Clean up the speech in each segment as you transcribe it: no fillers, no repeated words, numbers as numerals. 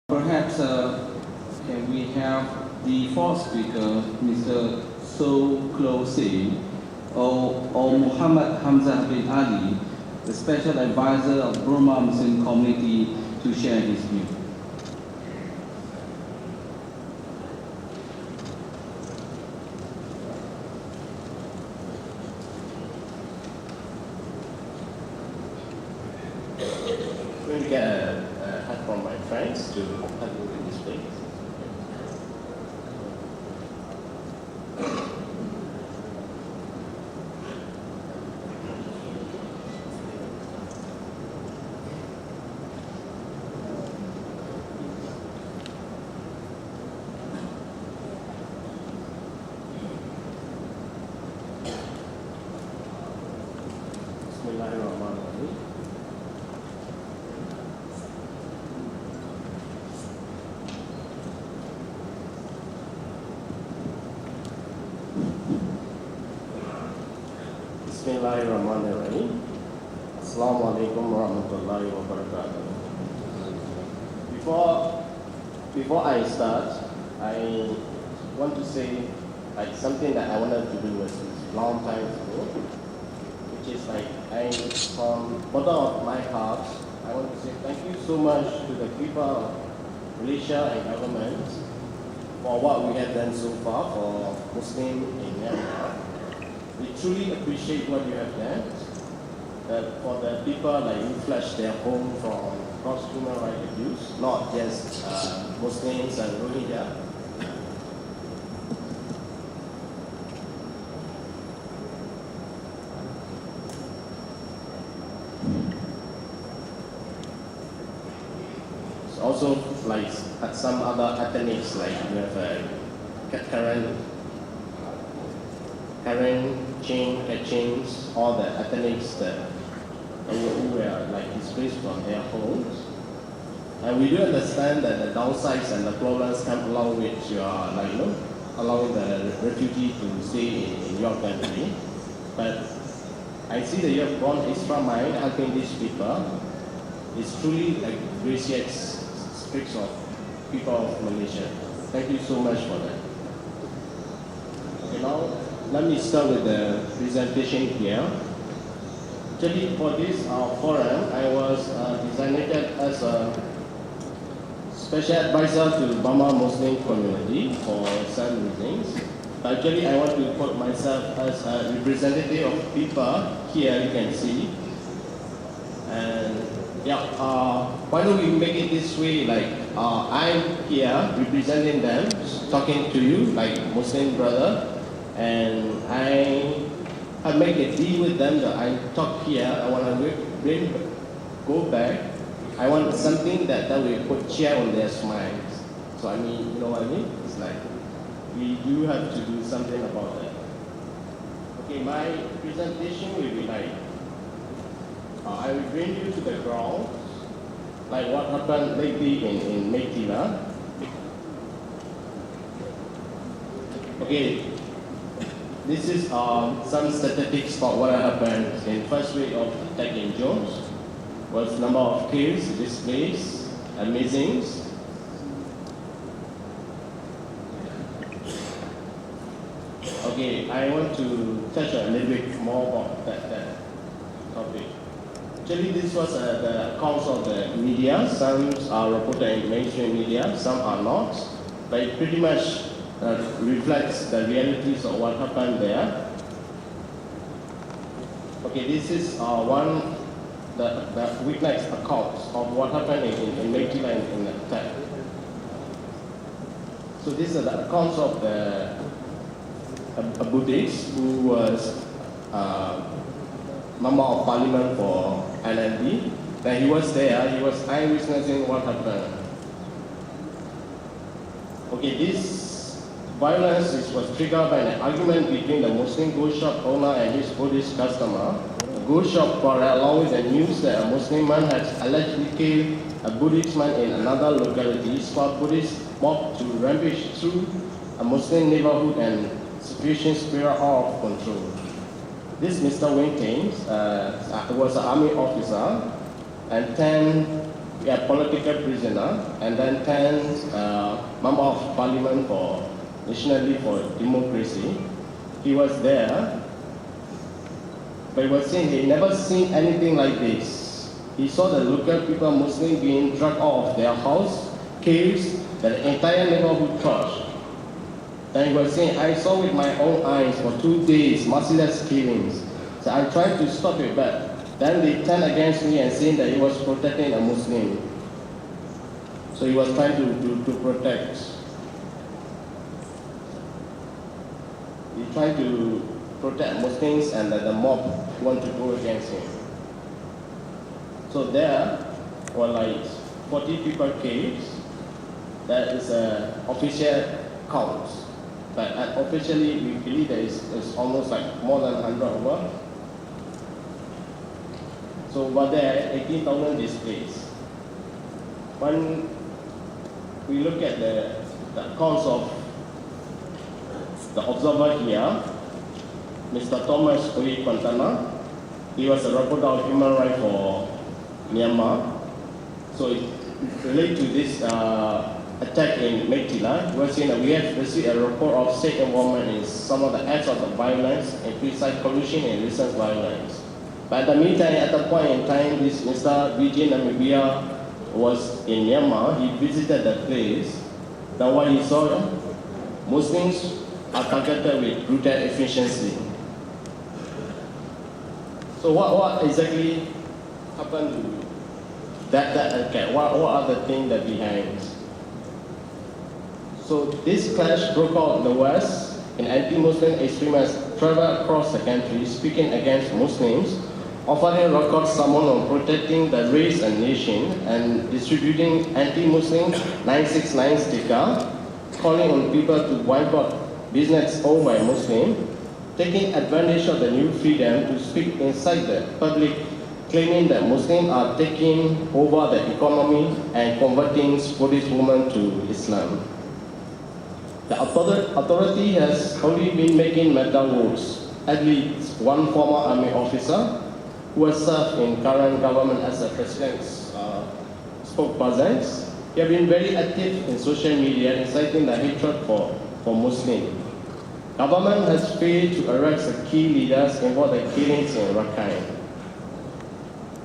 Perhaps can we have the fourth speaker, Mr. So Closey, or Muhammad Hamza bin Ali, the special advisor of Burma Muslim community, to share his view. I'm going to get a hat from my friends to help me with this place. Bismillahirrahmanirrahim. Bismillahirrahmanirrahim. Assalamualaikum warahmatullahi wabarakatuh. Before I start, I want to say something that I wanted to do was a long time ago, which is from the bottom of my heart, I want to say thank you so much to the people of Malaysia and government for what we have done so far for Muslims in Myanmar. We truly appreciate what you have done. For the people who flushed their home from gross human rights abuse, not just Muslims and Rohingya. Also, at some other ethnics, you have Karen, James, all the ethnics that who were displaced from their homes. And we do understand that the downsides and the problems come along with your, allowing the refugee to stay in your country. But I see that you have gone extra mile helping these people. It's truly gracious speaks of people of Malaysia. Thank you so much for that. Okay, now let me start with the presentation here. Actually, for this forum, I was designated as a special advisor to Burma Muslim community for some reasons. But actually, I want to put myself as a representative of people here. You can see, and why don't we make it this way? I'm here representing them, talking to you like Muslim brother, and I make a deal with them that I talk here. I want to go back. I want something that will put cheer on their smiles. So you know what I mean? It's we do have to do something about that. Okay, my presentation will be I will bring you to the ground, what happened lately in Meitila. Okay, this is some statistics for what happened in first week of attack in Jones. Was number of kills, displaced, and missings. Okay, I want to touch a little bit more about that topic. Actually, this was the accounts of the media. Some are reported in mainstream media, some are not. But it pretty much reflects the realities of what happened there. Okay, this is the witness account of what happened in Meitila in the attack. So these are the accounts of a Buddhist who was member of parliament for LND. Then he was there, he was eyewitnessing what happened. Okay, this violence was triggered by an argument between the Muslim ghost shop owner and his Buddhist customer. The ghost shop brought along with the news that a Muslim man had allegedly killed a Buddhist man in another locality, sparked Buddhist mob to rampage through a Muslim neighborhood and situation spiraled out of control. This Mr. Wing Thames was an army officer, and 10 we have political prisoner, and then 10 member of parliament for nationally for democracy. He was there, but he was saying he never seen anything like this. He saw the local people, Muslim, being dragged out of their house, caves, the entire neighborhood crushed. Then he was saying, I saw with my own eyes for 2 days, merciless killings. So I tried to stop it, but then they turned against me and saying that he was protecting a Muslim. So he was trying to protect. He tried to protect Muslims, and that the mob want to go against him. So there were like 40 people killed. That is an official count. But officially, we believe that it's almost like more than 100 over. So over there, 18,000 displaced. When we look at the accounts of the observer here, Mr. Thomas Oi Quintana, he was a reporter of human rights for Myanmar. So it relates to this attack in Metila. We are saying that we have received a report of state involvement in some of the acts of the violence, including collusion and recent violence. But in the meantime, at the point in time, this Mr. Vijay Namibia was in Myanmar. He visited the place. Then what he saw, Muslims are targeted with brutal efficiency. So what exactly happened to that attack? What are the things that behind? So this clash broke out in the West, and anti-Muslim extremists traveled across the country speaking against Muslims, offering record summons on protecting the race and nation, and distributing anti-Muslim 969 sticker, calling on people to boycott business owned by Muslims, taking advantage of the new freedom to speak inside the public, claiming that Muslims are taking over the economy and converting Buddhist women to Islam. The authority has only been making metal worse. At least one former army officer who has served in current government as the president's spokesperson, he has been very active in social media, inciting the hatred for Muslims. Government has failed to arrest the key leaders involved in killings in Rakhine.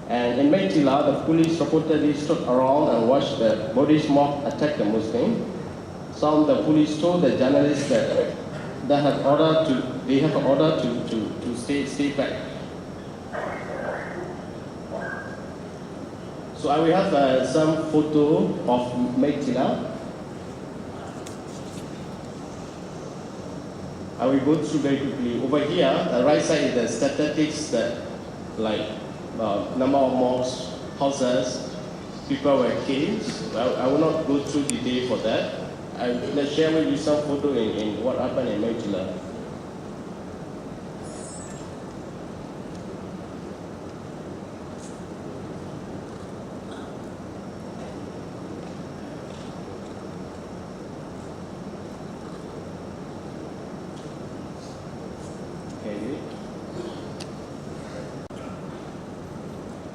And in Metila, the police reportedly stood around and watched the Buddhist mob attack the Muslims. Some of the police told the journalists that they have order to stay back. So I will have some photo of Metila. I will go through very quickly. Over here, the right side is the statistics that, like number of mosques, houses, people were killed. I will not go through detail for that. Let's share with you some photo in what happened in Metila.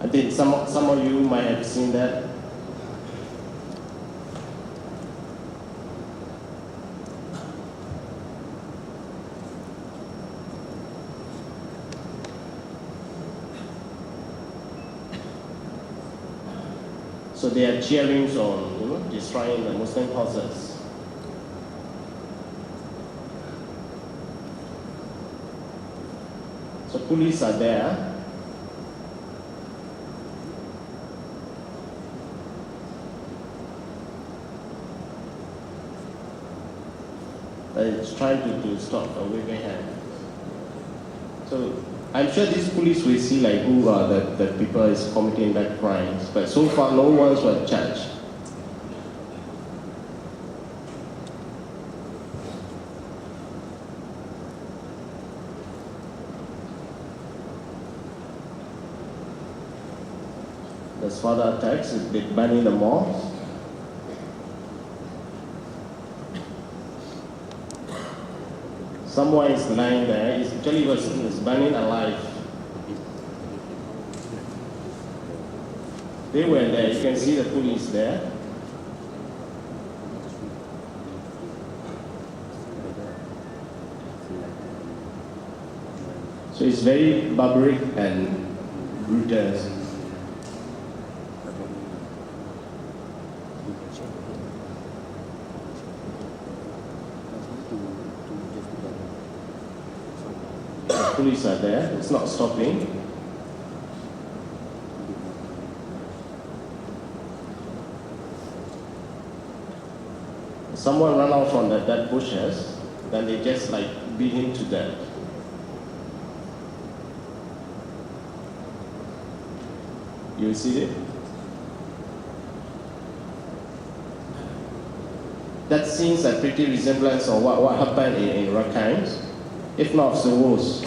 I think some of you might have seen that. So they are cheering on, destroying the Muslim houses. So police are there. It's trying to stop a waving hand. So I'm sure these police will see like who are the people is committing that crimes, but so far no one's was charged. There's further attacks, it's banning the mosques. Someone is lying there. It's actually was burning alive. They were there. You can see the police there. So it's very barbaric and brutal. The police are there. It's not stopping. Someone ran out from the dead bushes, then they just like beat him to death. You see it? That seems a pretty resemblance of what happened in Rakhine, if not the worse.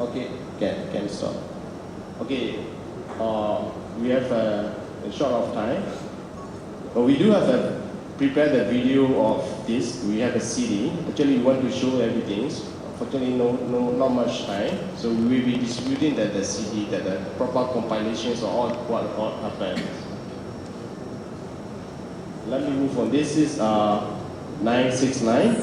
Okay, can stop. Okay, we have a short of time, but we do have prepared a video of this. We have a CD. Actually, we want to show everything. Fortunately, not much time. So we will be distributing the CD, the proper compilations of all what happened. Let me move on. This is 969,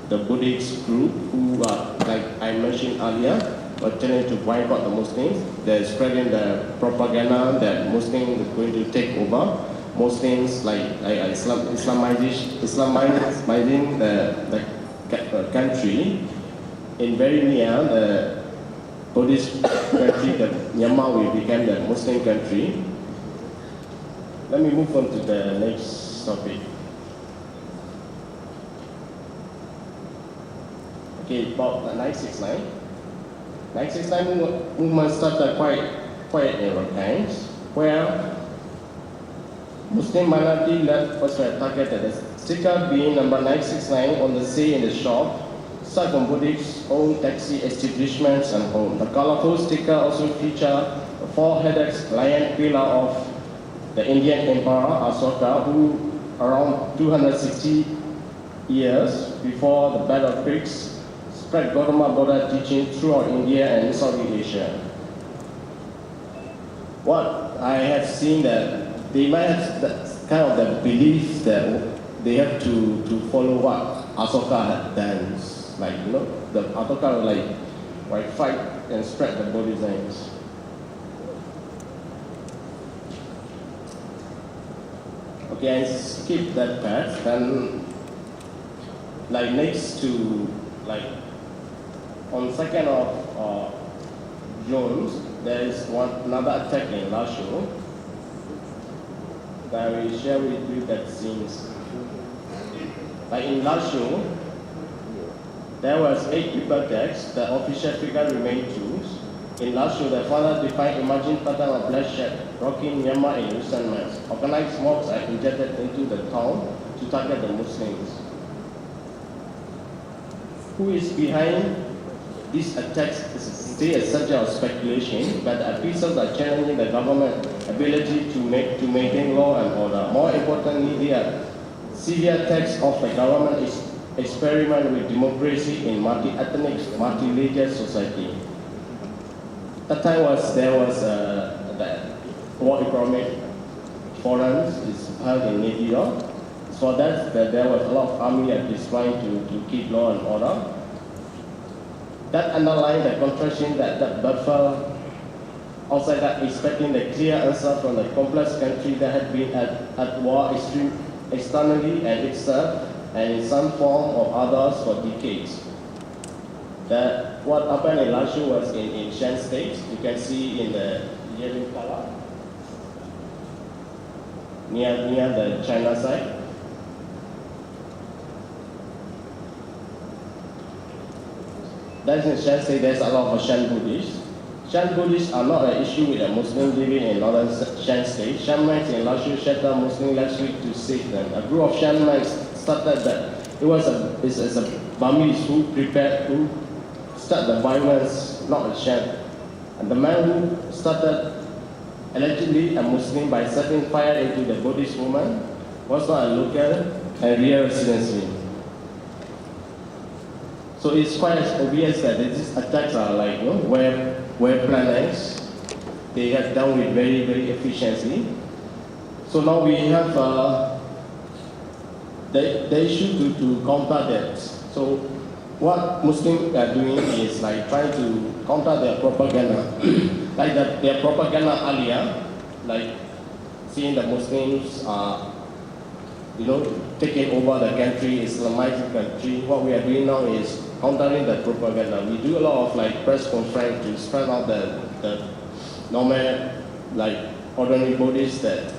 the Buddhist group who are, like I mentioned earlier, were trying to boycott the Muslims. They're spreading the propaganda that Muslims are going to take over. Muslims Islamizing the country. In very near the Buddhist country, the Myanmar will become the Muslim country. Let me move on to the next topic. Okay, about 969. 969 movement started quite in Rakhine, where Muslim minority left was targeted. The sticker being number 969 on the sea in the shop, such on Buddhist owned taxi establishments and homes. The colorful sticker also features a four-headed lion pillar of the Indian Emperor Asoka, who around 260 years before the Battle of Creeks spread Gautama Buddha teaching throughout India and Southeast Asia. What I have seen that they might have that kind of the belief that they have to follow what Asoka had done. Like, you know, the Asoka would like fight and spread the Buddhism. Okay, I skip that part. Then, like next to on 2nd of June, there is another attack in Lashio. That I will share with you that scenes. Like in Lashio, there was 8 people dead. The official figure remained 2. In Lashio, the father defined emerging pattern of bloodshed, rocking Myanmar in recent months. Organized mobs are injected into the town to target the Muslims. Who is behind these attacks is still a subject of speculation, but the officials are challenging the government's ability to maintain law and order. More importantly, there are severe attacks of the government experiment with democracy in multi-ethnic, multi-religious society. That time there was the World Economic Forum is held in New York. For that, there was a lot of army that is trying to keep law and order. That underlined the contradiction that Buffer outside that expecting the clear answer from the complex country that had been at war externally and itself and in some form or others for decades. What happened in Lashio was in Shan State. You can see in the yellow color near the China side. That's in Shan State. There's a lot of Shan Buddhists. Shan Buddhists are not an issue with the Muslims living in northern Shan State. Shamans in Lashio shelter Muslims last week to save them. A group of Shamans started that. It's a Burmese who started the violence, not a Shan. And the man who started allegedly a Muslim by setting fire into the Buddhist woman was not a local and real residency. So So it's quite obvious that these attacks are like web planners. They have done it very, very efficiently. So now we have the issue to counter that. So what Muslims are doing is like trying to counter their propaganda, like their propaganda earlier, like seeing the Muslims are, taking over the country, Islamizing the country. What we are doing now is countering the propaganda. We do a lot of like press conference to spread out the normal, like ordinary bodies that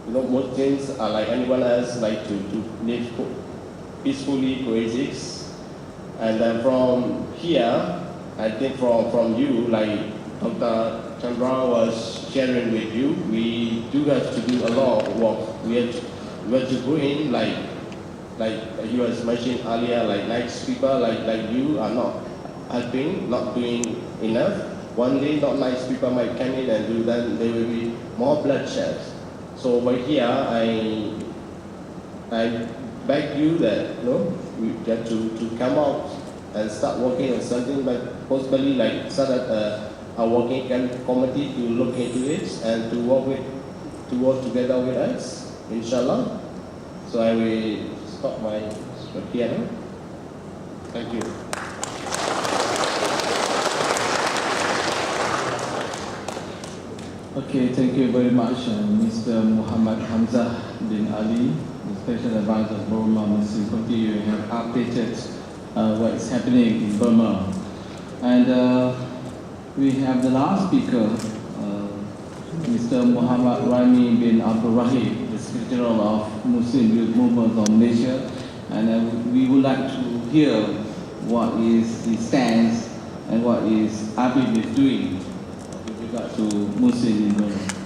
Muslims are like anyone else, like to live peacefully, coexist. And then from here, I think from you, like Dr. Chandra was sharing with you, we do have to do a lot of work. We have to go in, like you was mentioned earlier, like nice people like you are not helping, not doing enough. One day, not nice people might come in and do that, there will be more bloodshed. So over here, I beg you that we have to come out and start working on something, but possibly like start a working committee to look into it and to work together with us, inshallah. So I will stop my script here now. Thank you. Okay, thank you very much, Mr. Muhammad Hamzah bin Ali, the Special Advisor of Burma Muslim Committee. You have updated what is happening in Burma. And we have the last speaker, Mr. Muhammad Rami bin Abdul Rahim, the Secretary of Muslim Youth Movement of Malaysia. And we would like to hear what is the stance and what is ABIB is doing with regard to Muslim in Burma.